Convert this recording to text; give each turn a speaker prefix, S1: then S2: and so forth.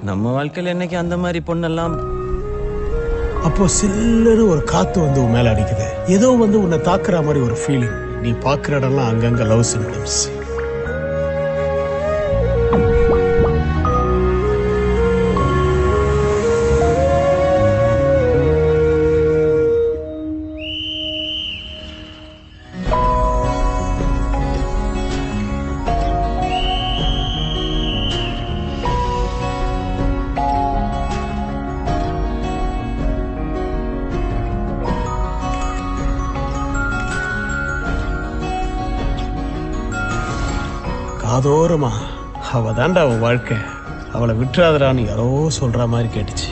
S1: நம்ம வாழ்க்கையில் என்னைக்கு அந்த மாதிரி பொண்ணெல்லாம்.
S2: அப்போ சில்லு ஒரு காத்து வந்து உன் மேல அடிக்குது. ஏதோ வந்து உன்னை தாக்குற மாதிரி ஒரு ஃபீலிங். நீ பாக்குற இடம்லாம் அங்கங்க லவ் சிம்டம்ஸ். காதோரமா அவ தாண்டா அவன் வாழ்க்கை, அவளை விட்டுறாதடான்னு யாரோ சொல்ற மாதிரி கேட்டுச்சு.